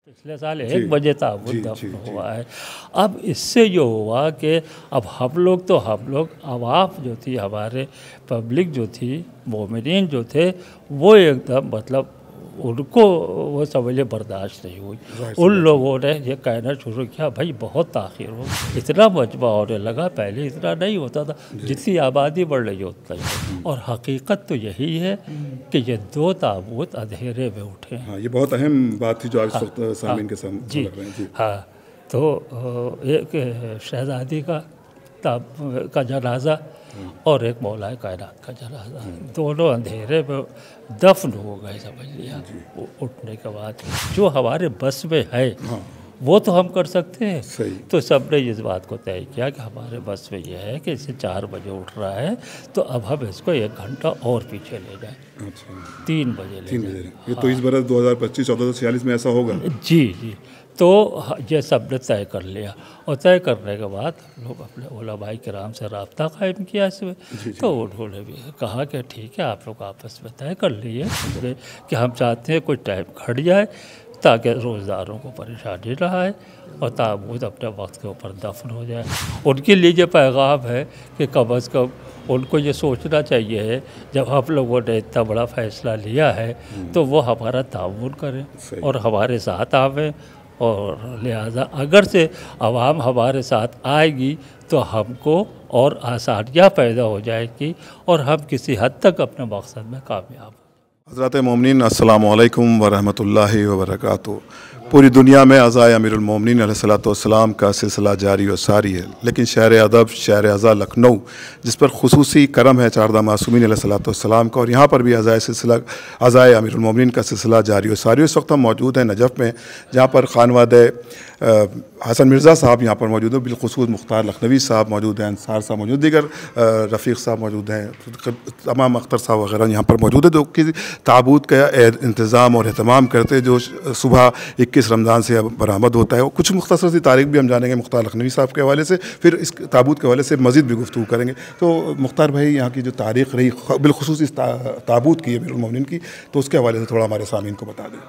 पिछले साल 1 बजे ताबूत दफन हुआ है। अब इससे जो हुआ कि अब हम लोग आवाम जो थी, हमारे पब्लिक जो थी, मोमिनीन जो थे, वो एकदम मतलब उनको वो समझे बर्दाश्त नहीं हुई। उन लोगों ने ये कहना शुरू किया भाई बहुत ताख़ीर हो, इतना मजमा होने लगा, पहले इतना नहीं होता था, जितनी आबादी बढ़ रही है उतना ही। और हकीकत तो यही है कि ये 2 ताबूत अंधेरे में उठे। हाँ, ये बहुत अहम बात थी जो आज वक्त सामीन के सामने जी, रख रहे हैं। जी हाँ, तो एक शहज़ादी का जनाजा और एक मौलाए कायनात का जनाजा, दोनों अंधेरे में दफन हो गए, समझ लिया। उठने के बाद जो हमारे बस में है वो तो हम कर सकते हैं। सही। तो सब ने इस बात को तय किया कि हमारे बस में ये है कि इसे 4 बजे उठ रहा है, तो अब हम इसको 1 घंटा और पीछे ले जाएं। अच्छा, 3 बजे ले 3 जाएं। बजे। ये तो इस बरस 2025-1446 में ऐसा होगा। जी जी, तो ये सब ने तय कर लिया। और तय करने के बाद हम लोग अपने उलमाए किराम से रब्ता कायम किया इसमें। तो उन्होंने भी कहा कि ठीक है, आप लोग आपस में तय कर लिए कि हम चाहते हैं कोई टाइम घट जाए ताकि रोज़दारों को परेशानी ना आए और ताबूत अपने वक्त के ऊपर दफन हो जाए। उनके लिए ये पैगाम है कि कम अज़ कम उनको ये सोचना चाहिए है, जब हम लोगों ने इतना बड़ा फ़ैसला लिया है तो वो हमारा ताउन करें और हमारे साथ आवें। और लिहाजा अगर से आवाम हमारे साथ आएगी तो हमको और आसानियाँ पैदा हो जाएगी और हम किसी हद तक अपने मकसद में कामयाब। हज़रात मोमिनीन, अस्सलामु अलैकुम व रहमतुल्लाहि व बरकातुहू। पूरी दुनिया में अज़ाए अमीरुल मोमिनीन अलैहिस्सलाम का सिलसिला जारी और सारी है, लेकिन शहर अदब, शहर अज़ा लखनऊ, जिस पर खुसूसी करम है चारदा मासूमीन अलैहिस्सलाम का, और यहाँ पर भी अज़ाए अमीरुल मोमिनीन का सिलसिला जारी और सारी। इस वक्त हम मौजूद हैं नजफ़ में, जहाँ पर खानवादे हसन मिर्ज़ा साहब यहाँ पर मौजूद हैं, बिलखुसूस मुख्तार लखनवी साहब मौजूद हैं, अंसार साहब मौजूद, दीगर रफ़ीक साहब मौजूद हैं, तमाम अख्तर साहब वगैरह यहाँ पर मौजूद है, जो कि ताबूत का इंतज़ाम और अहतमाम करते, जो सुबह 21 रमज़ान से बरामद होता है। और कुछ मुख्तसर सी तारीख भी हम जानेंगे मुख्तार लखनवी साहब के हवाले से, फिर इस ताबूत के हवाले से मज़ीद भी गुफ्तगू करेंगे। तो मुख्तार भाई, यहाँ की जो तारीख़ रही बिलखुसूस इस ताबूत की, अमीरुल मोमिनीन की, तो उसके हवाले से थोड़ा हमारे सामीन को बता दें।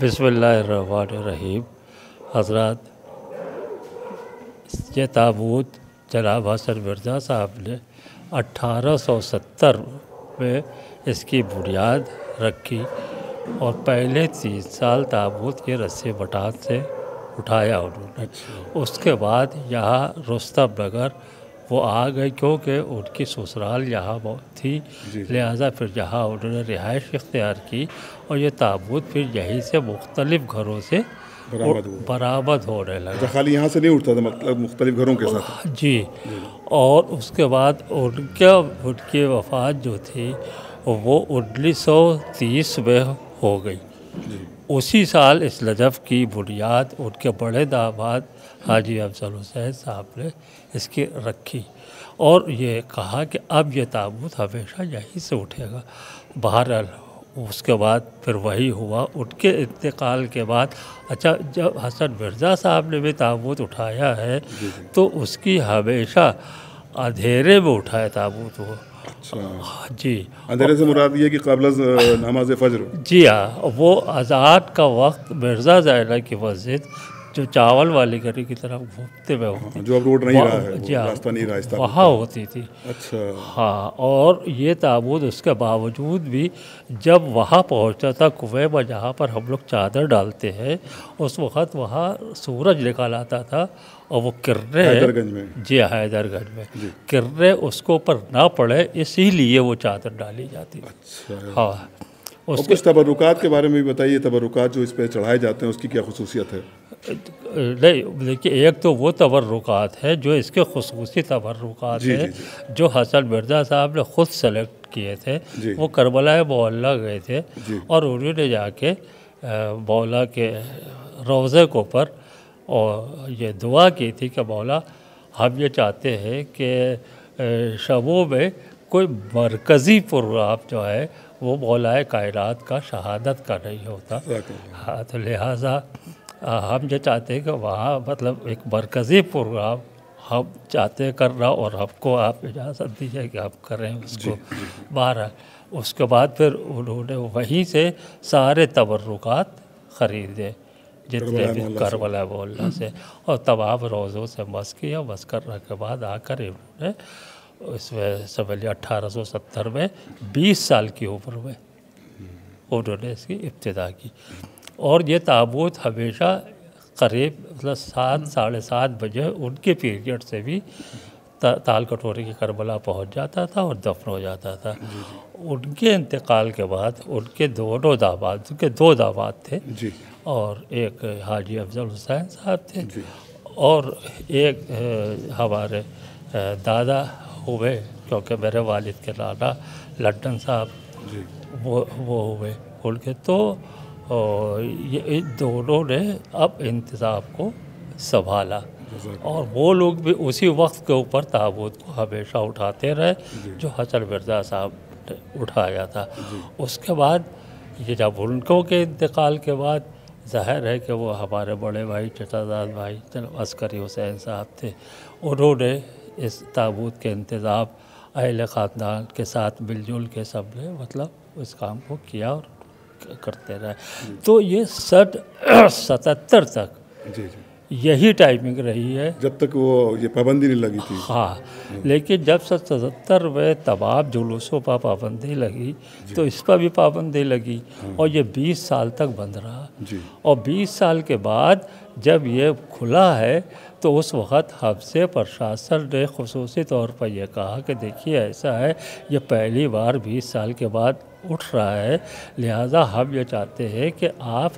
बिस्मिल्लाहिर्रहमानिर्रहीम। हज़रात, ये ताबूत जनाब हसन मिर्ज़ा साहब ने 1870 में इसकी बुनियाद रखी और पहले 3 साल ताबूत के रस्से बटान से उठाया उन्होंने। उसके बाद यहाँ रुस्तम नगर वो आ गए, क्योंकि उनकी ससुराल यहाँ थी, लिहाजा फिर यहाँ उन्होंने रिहाइश इख्तियार की और ये ताबूत फिर यहीं से मुख्तलिफ़ घरों से बरामद होने लगा। खाली यहाँ से नहीं उठता था, मतलब मुख्तलिफ घरों के साथ। जी। और उसके बाद उनकी वफ़ात जो थी वो 1930 में हो गई। उसी साल इस नजफ़ की बुनियाद उनके बड़े दामाद हाजी अफजल हुसैन साहब ने इसकी रखी और ये कहा कि अब ये ताबूत हमेशा यहीं से उठेगा। बहरहाल उसके बाद फिर वही हुआ। उनके इंतकाल के बाद अच्छा, जब हसन मिर्ज़ा साहब ने भी ताबूत उठाया है तो उसकी हमेशा अंधेरे में उठाया ताबूत वो। अच्छा जी, अंधेरे से मुराद ये कि क़ब्ल नमाज फ़ज्र। जी हाँ, वो अज़ान का वक्त मिर्ज़ा ज़ैना की मस्जिद जो चावल वाली गली की तरफ घूमते हुए होती, जो अब रोड नहीं रहा है, जी हाँ, रास्ता नहीं रहा, वहाँ होती थी। अच्छा हाँ, और ये ताबूत उसके बावजूद भी जब वहाँ पहुँचता था कुएं में, जहाँ पर हम लोग चादर डालते हैं, उस वक़्त वहाँ सूरज निकल आता था और वो किरणें हैदरगंज में, जी हैदरगंज में किरणें उसको ऊपर ना पड़े, इसीलिए वो चादर डाली जाती थी। अच्छा हाँ, और कुछ तबरुकात के बारे में भी बताइए। तबरुकात जो इस पर चढ़ाए जाते हैं उसकी क्या खुसूसियत है? नहीं, देखिए, एक तो वो तबरुकात है जो इसके खुसूसी तबरुकात है जो हसन मिर्ज़ा साहब ने ख़ुद सेलेक्ट किए थे। वो करबला मौला गए थे और उन्होंने जाके मौला के रोज़े के ऊपर और ये दुआ की थी कि मौला, हम ये चाहते हैं कि शबों में कोई मरकज़ी प्रोग्राम जो है वो मौलाए कायनात का शहादत का नहीं होता। हाँ, तो लिहाजा हम ये चाहते हैं कि वहाँ मतलब एक मरकज़ी प्रोग्राम हम चाहते हैं करना और हमको आप इजाज़त दीजिए कि हम करें उसको। बहरहाल उसके बाद फिर उन्होंने वहीं से सारे तबर्रुकात ख़रीदे जितने भी करबला मोहल्ला से, और तमाम रोज़ों से मस किया। मस करने के बाद आकर इन्होंने इसमें समझिए 1870 में 20 साल की उम्र में उन्होंने इसकी इब्तिदा की। और ये ताबूत हमेशा करीब मतलब 7 साढ़े 7 बजे उनके पीरियड से भी ताल कटोरी की करबला पहुंच जाता था और दफन हो जाता था। उनके इंतकाल के बाद उनके दोनों दामाद, उनके 2 दामाद थे और एक हाजी अफजल हुसैन साहब थे और एक हमारे दादा हुए, क्योंकि मेरे वालिद के नाना लड्डन साहब वो हुए उनके। तो ये दोनों ने अब इंतज़ाम को संभाला और वो लोग भी उसी वक्त के ऊपर ताबूत को हमेशा उठाते रहे जो हसन मिर्ज़ा साहब ने उठाया था। उसके बाद ये जब उनको के इंतकाल के बाद ज़ाहिर है कि वो हमारे बड़े भाई चचाजाद भाई अस्करी हुसैन साहब थे, उन्होंने इस ताबूत के इंतज़ाम अहले ख़ानदान के साथ मिलजुल के सब ने मतलब इस काम को किया और करते रहे। तो ये 77 तक यही टाइमिंग रही है जब तक वो ये पाबंदी नहीं लगी थी। हाँ, लेकिन जब 77 में तमाम जुलूसों पर पाबंदी लगी तो इस पर भी पाबंदी लगी और ये 20 साल तक बंद रहा। और 20 साल के बाद जब ये खुला है तो उस वक़्त हमसे प्रशासन ने ख़ुसूसी तौर पर यह कहा कि देखिए ऐसा है, ये पहली बार 20 साल के बाद उठ रहा है, लिहाजा हम ये चाहते हैं कि आप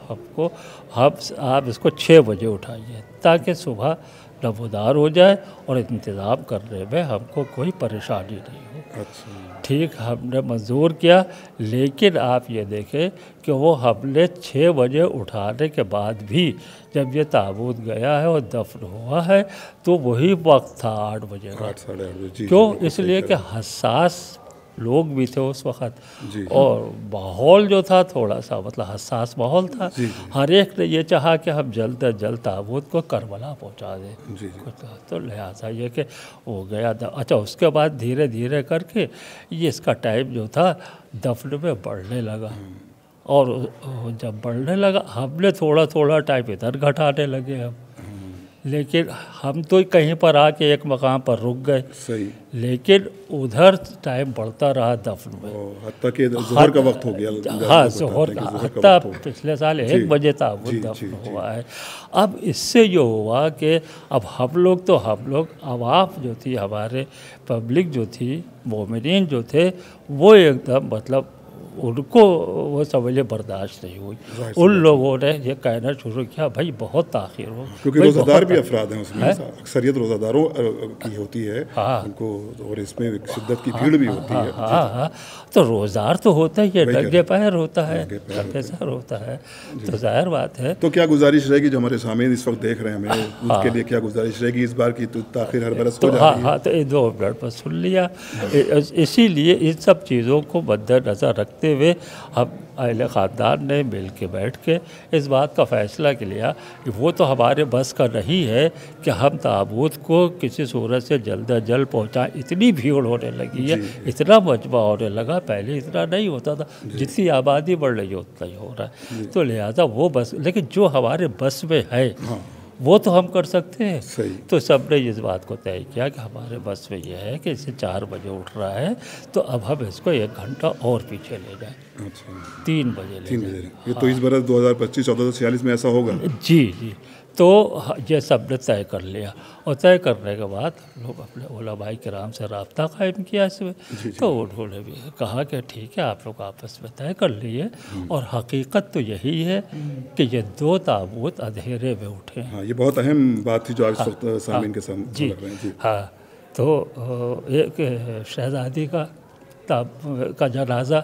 इसको 6 बजे उठाइए ताकि सुबह नमोदार हो जाए और इंतज़ाम करने में हमको कोई परेशानी नहीं हो। अच्छा। ठीक, हमने मंजूर किया, लेकिन आप ये देखें कि वो हमने 6 बजे उठाने के बाद भी जब ये ताबूत गया है और दफन हुआ है तो वही वक्त था 8 बजे का। 8 साढ़े 8 बजे। क्यों? इसलिए कि हसास लोग भी थे उस वक़्त और माहौल जो था थोड़ा सा मतलब हसास माहौल था। हर एक ने ये चाहा कि हम जल्द से जल्द ताबूत को करबला पहुंचा दें। तो लिहाजा ये कि हो गया। अच्छा, उसके बाद धीरे धीरे करके ये इसका टाइम जो था दफन में बढ़ने लगा और जब बढ़ने लगा हमने थोड़ा थोड़ा टाइम इधर घटाने लगे हम, लेकिन हम तो कहीं पर आके एक मकाम पर रुक गए। सही। लेकिन उधर टाइम बढ़ता रहा दफन में, हत्ता कि ज़ोहर का वक्त हो गया। हाँ, ज़ोहर का हत्ता पिछले साल 1 बजे था वो दफन हुआ है। अब इससे जो हुआ कि अब हम लोग आवाम जो थी, हमारे पब्लिक जो थी, मोमिनीन जो थे, वो एकदम मतलब उनको वो समझिए बर्दाश्त नहीं हुई। उन लोगों ने ये कहना शुरू किया भाई बहुत ताख़ीर हो, क्योंकि रोज़ादार भी अफराद हैं उसमें, अक्सरियत रोज़ादारों की होती है उनको, और इसमें शिद्दत की भीड़ भी होती है। हाँ, तो रोज़ार तो होता ही है, नंगे पैर होता है, सर होता है, तो जाहिर बात है। तो क्या गुजारिश रहेगी जो हमारे सामने इस वक्त देख रहे हैं हमें, उसके लिए क्या गुजारिश रहेगी इस बार की? तो ताख़ीर हर बरस हो जाती है। हाँ, तो ये 2 मिनट पर सुन लिया। इसीलिए इन सब चीज़ों को मद्देनज़र रखते हुए हम अहले ख़ानदान ने मिल के बैठ के इस बात का फ़ैसला किया कि वो तो हमारे बस का नहीं है कि हम ताबूत को किसी सूरत से जल्द अज जल्द पहुँचाएँ। इतनी भीड़ होने लगी है, इतना मजमा होने लगा, पहले इतना नहीं होता था, जितनी आबादी बढ़ रही है उतना ही हो रहा है। तो लिहाजा वो बस, लेकिन जो हमारे बस में है वो तो हम कर सकते हैं। तो सब ने इस बात को तय किया कि हमारे बस में यह है कि इसे 4 बजे उठ रहा है तो अब हम इसको 1 घंटा और पीछे ले जाएं। अच्छा, 3 बजे ले जाएं। ये तो इस बरस 2025-1446 में ऐसा होगा। जी। तो ये सब ने तय कर लिया और तय करने के बाद लोग अपने उलमाए किराम से रब्ता कायम किया इसमें। तो उन्होंने भी कहा कि ठीक है, आप लोग आपस में तय कर लिए और हकीकत तो यही है कि ये 2 ताबूत अंधेरे में उठे। हाँ, ये बहुत अहम बात थी जो आज वक्त सामीन के सामने रख रहे हैं। हाँ, तो एक शहजादी का जनाजा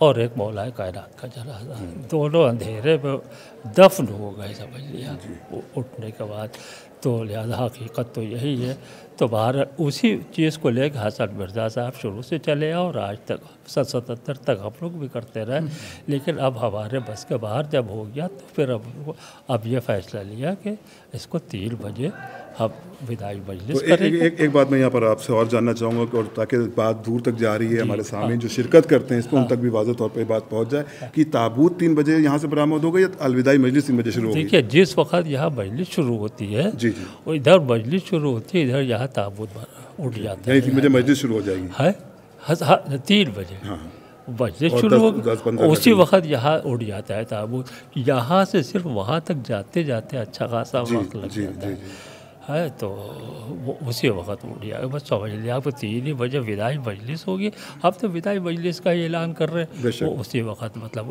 और एक मौलाए कायनात का जनाजा, दोनों अंधेरे में दफन हो गए समझ लिया उठने के बाद। तो लिहाजा हकीकत तो यही है। तो बाहर उसी चीज़ को लेकर हसन मिर्ज़ा साहब शुरू से चले और आज तक 77 तक हम लोग भी करते रहे। लेकिन अब हमारे बस के बाहर जब हो गया तो फिर अब ये फैसला लिया कि इसको 3 बजे हम विदाई मजलिस तो करेंगे। एक बात मैं यहाँ पर आपसे और जानना चाहूँगा, और ताकि बात दूर तक जा रही है, हमारे सामने जो शिरकत करते हैं इस पर उन तक भी वाज़ेह तौर पे बात पहुँच जाए कि ताबूत 3 बजे यहाँ से बरामद होगा या अलविदाई मजलिस 3 बजे शुरू होगी? देखिए, जिस वक्त यहाँ मजलिस शुरू होती है जी जी, और इधर मजलिस शुरू होती है, इधर यहाँ ताबूत उठ जाता है। 3 बजे मजलिस शुरू हो जाएगी है 3 बजे मस्जिद और शुरू 10-15 हो, उसी वक्त यहाँ उड़ जाता है ताबूत। यहाँ से सिर्फ वहाँ तक जाते जाते अच्छा खासा वक्त लग जाता है तो उसी वक्त उड़ जाएगा। बस समझ लिया आपको 3 ही बजे विदाई मजलिस होगी। अब तो विदाई मजलिस का ऐलान कर रहे हैं, वो उसी वक्त मतलब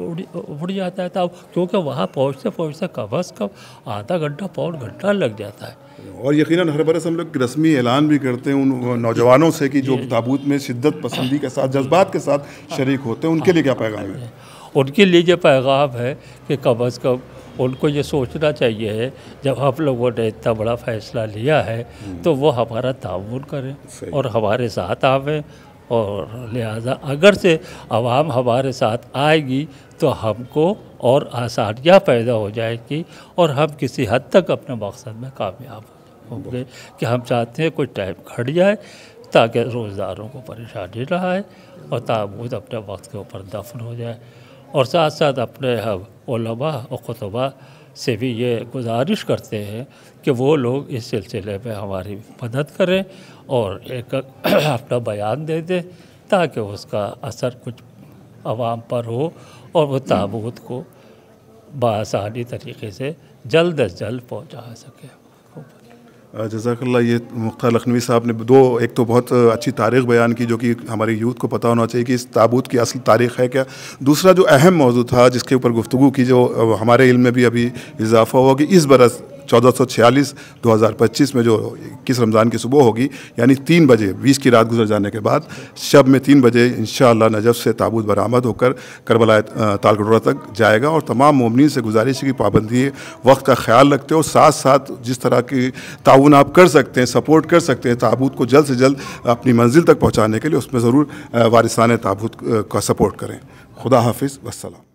उड़ जाता है तब, क्योंकि वहाँ पहुँचते पहुँचते कम अज़ कम आधा घंटा पौन घंटा लग जाता है। और यकीनन हर बरस हम लोग रस्मी ऐलान भी करते हैं उन नौजवानों से कि जो ताबूत में शिद्दत पसंदी के साथ जज्बात के साथ शरीक होते हैं, उनके लिए क्या पैगाम है? उनके लिए ये पैगाम है कि कम अज़ कम उनको ये सोचना चाहिए है, जब हम लोगों ने इतना बड़ा फ़ैसला लिया है तो वो हमारा ताउन करें और हमारे साथ आवें। और लिहाजा अगर से आवाम हमारे साथ आएगी तो हमको और आसानियाँ पैदा हो जाएगी और हम किसी हद तक अपने मकसद में कामयाब होंगे कि हम चाहते हैं कोई टाइम घट जाए ताकि रोज़दारों को परेशानी ना आए और ताबूत अपने वक्त के ऊपर दफन हो जाए। और साथ साथ अपने हम उलमा और खुतबा से भी ये गुजारिश करते हैं कि वो लोग इस सिलसिले में हमारी मदद करें और एक अपना बयान दे दें ताकि उसका असर कुछ आवाम पर हो और वो ताबूत को बआसानी तरीके से जल्द अज जल्द पहुँचा सके। जज़ाकल्लाह। ये मुख्तार लखनवी साहब ने एक तो बहुत अच्छी तारीख़ बयान की जो कि हमारी यूथ को पता होना चाहिए कि इस ताबूत की असल तारीख़ है क्या। दूसरा जो अहम मौजू था जिसके ऊपर गुफ्तगू की, जो हमारे इल्म में भी अभी इजाफ़ा हुआ कि इस बरस 1446 2025 में जो 21 रमज़ान की सुबह होगी, यानी 3 बजे 20 की रात गुजर जाने के बाद शब में 3 बजे इंशाअल्लाह नजफ़ से ताबूत बरामद होकर करबला तालकटोरा तक जाएगा। और तमाम मोमिनीन से गुजारिश है कि पाबंदी वक्त का ख्याल रखते हैं और साथ साथ जिस तरह की ताउन आप कर सकते हैं, सपोर्ट कर सकते हैं ताबूत को जल्द से जल्द अपनी मंजिल तक पहुँचाने के लिए, उसमें ज़रूर वारिसाने ताबूत का सपोर्ट करें। खुदा हाफिज़, वस्सलाम।